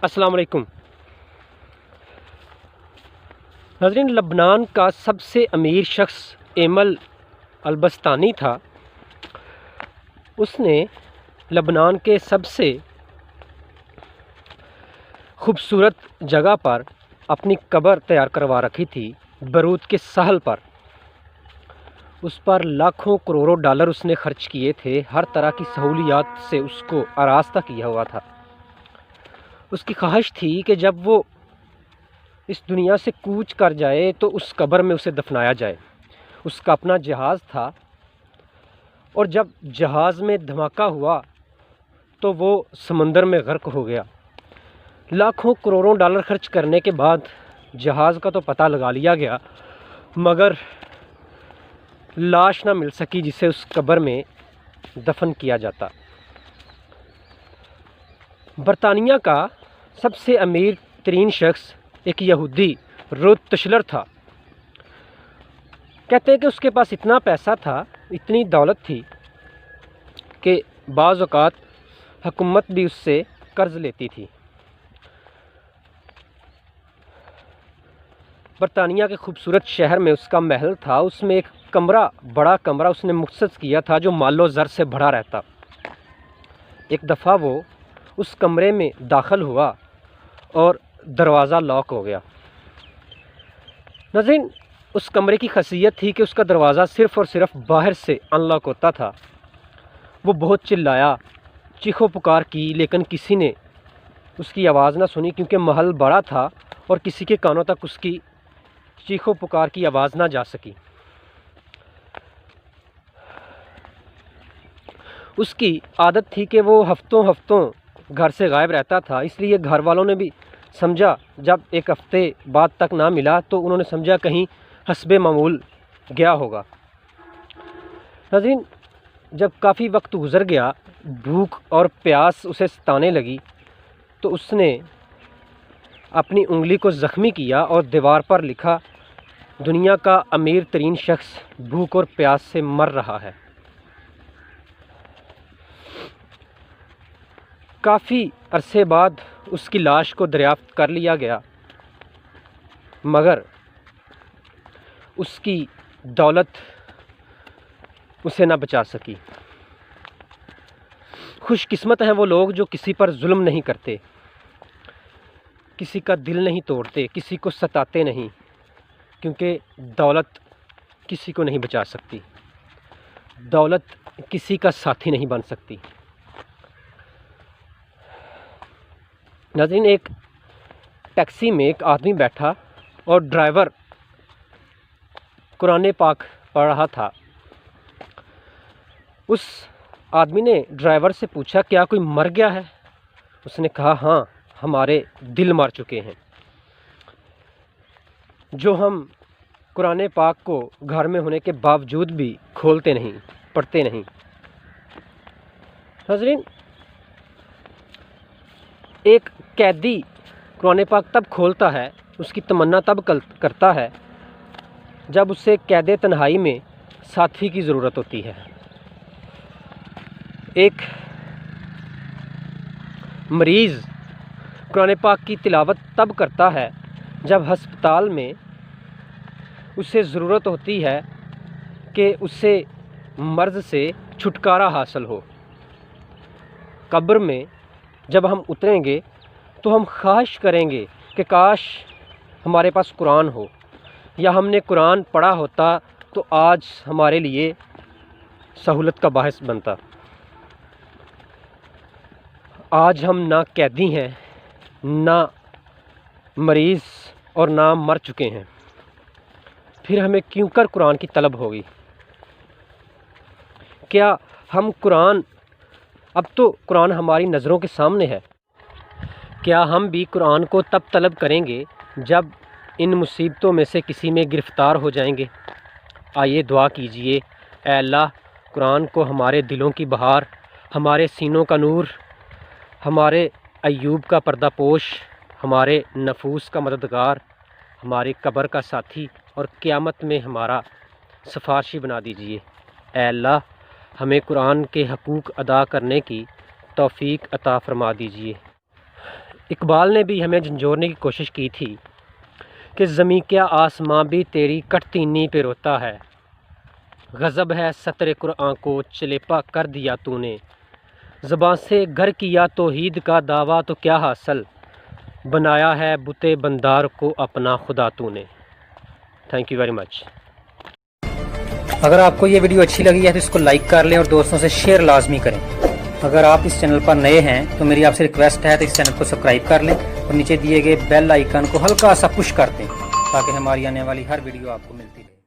السلام علیکم ناظرین، لبنان کا سب سے امیر شخص ایمل البستانی تھا۔ اس نے لبنان کے سب سے خوبصورت جگہ پر اپنی قبر تیار کروا رکھی تھی، بیروت کے ساحل پر۔ اس پر لاکھوں کروڑوں ڈالر اس نے خرچ کیے تھے، ہر طرح کی سہولیات سے اس کو آراستہ کیا ہوا تھا۔ اس کی خواہش تھی کہ جب وہ اس دنیا سے کوچ کر جائے تو اس قبر میں اسے دفنایا جائے۔ اس کا اپنا جہاز تھا، اور جب جہاز میں دھماکہ ہوا تو وہ سمندر میں غرق ہو گیا۔ لاکھوں کروڑوں ڈالر خرچ کرنے کے بعد جہاز کا تو پتہ لگا لیا گیا، مگر لاش نہ مل سکی جسے اس قبر میں دفن کیا جاتا۔ برطانیہ کا سب سے امیر ترین شخص ایک یہودی رود تشلر تھا۔ کہتے ہیں کہ اس کے پاس اتنا پیسہ تھا، اتنی دولت تھی کہ بعض اوقات حکومت بھی اس سے قرض لیتی تھی۔ برطانیہ کے خوبصورت شہر میں اس کا محل تھا، اس میں ایک بڑا کمرہ اس نے مختص کیا تھا جو مال و زر سے بھرا رہتا۔ ایک دفعہ وہ اس کمرے میں داخل ہوا اور دروازہ لاک ہو گیا۔ ناظرین، اس کمرے کی خاصیت تھی کہ اس کا دروازہ صرف اور صرف باہر سے ان لاک ہوتا تھا۔ وہ بہت چلایا، چیخو پکار کی، لیکن کسی نے اس کی آواز نہ سنی، کیونکہ محل بڑا تھا اور کسی کے کانوں تک اس کی چیخو پکار کی آواز نہ جا سکی۔ اس کی عادت تھی کہ وہ ہفتوں گھر سے غائب رہتا تھا، اس لیے گھر والوں نے بھی سمجھا، جب ایک ہفتے بعد تک نہ ملا تو انہوں نے سمجھا کہیں حسب معمول گیا ہوگا۔ ناظرین، جب کافی وقت گزر گیا، بھوک اور پیاس اسے ستانے لگی تو اس نے اپنی انگلی کو زخمی کیا اور دیوار پر لکھا، دنیا کا امیر ترین شخص بھوک اور پیاس سے مر رہا ہے۔ کافی عرصے بعد اس کی لاش کو دریافت کر لیا گیا، مگر اس کی دولت اسے نہ بچا سکی۔ خوش قسمت ہیں وہ لوگ جو کسی پر ظلم نہیں کرتے، کسی کا دل نہیں توڑتے، کسی کو ستاتے نہیں، کیونکہ دولت کسی کو نہیں بچا سکتی، دولت کسی کا ساتھی نہیں بن سکتی۔ ناظرین، ایک ٹیکسی میں ایک آدمی بیٹھا اور ڈرائیور قرآن پاک پڑھ رہا تھا۔ اس آدمی نے ڈرائیور سے پوچھا، کیا کوئی مر گیا ہے؟ اس نے کہا، ہاں، ہمارے دل مر چکے ہیں جو ہم قرآن پاک کو گھر میں ہونے کے باوجود بھی کھولتے نہیں، پڑھتے نہیں۔ ناظرین، ایک قیدی قرآن پاک تب کھولتا ہے، اس کی تمنا تب کرتا ہے جب اسے قید تنہائی میں ساتھی کی ضرورت ہوتی ہے۔ ایک مریض قرآن پاک کی تلاوت تب کرتا ہے جب ہسپتال میں اسے ضرورت ہوتی ہے کہ اسے مرض سے چھٹکارا حاصل ہو۔ قبر میں جب ہم اتریں گے تو ہم خواہش کریں گے کہ کاش ہمارے پاس قرآن ہو، یا ہم نے قرآن پڑھا ہوتا تو آج ہمارے لیے سہولت کا باعث بنتا۔ آج ہم نہ قیدی ہیں، نہ مریض اور نہ مر چکے ہیں، پھر ہمیں کیوں کر قرآن کی طلب ہوگی؟ کیا ہم اب تو قرآن ہماری نظروں کے سامنے ہے، کیا ہم بھی قرآن کو تب طلب کریں گے جب ان مصیبتوں میں سے کسی میں گرفتار ہو جائیں گے؟ آئیے دعا کیجئے، اے اللہ، قرآن کو ہمارے دلوں کی بہار، ہمارے سینوں کا نور، ہمارے ایوب کا پردہ پوش، ہمارے نفوس کا مددگار، ہماری قبر کا ساتھی اور قیامت میں ہمارا سفارشی بنا دیجئے۔ اے اللہ، ہمیں قرآن کے حقوق ادا کرنے کی توفیق عطا فرما دیجئے۔ اقبال نے بھی ہمیں جھنجھوڑنے کی کوشش کی تھی کہ زمیں کیا آسماں بھی تیری کٹتی نی پہ روتا ہے، غضب ہے سطر قرآن کو چلیپا کر دیا تو نے، زباں سے گھر کیا توحید کا دعویٰ تو کیا حاصل، بنایا ہے بت بندار کو اپنا خدا تو نے۔ Thank you very much. اگر آپ کو یہ ویڈیو اچھی لگی ہے تو اس کو لائک کر لیں اور دوستوں سے شیئر لازمی کریں۔ اگر آپ اس چینل پر نئے ہیں تو میری آپ سے ریکویسٹ ہے تو اس چینل کو سبسکرائب کر لیں اور نیچے دیے گئے بیل آئیکن کو ہلکا سا پش کر دیں تاکہ ہماری آنے والی ہر ویڈیو آپ کو ملتی رہے۔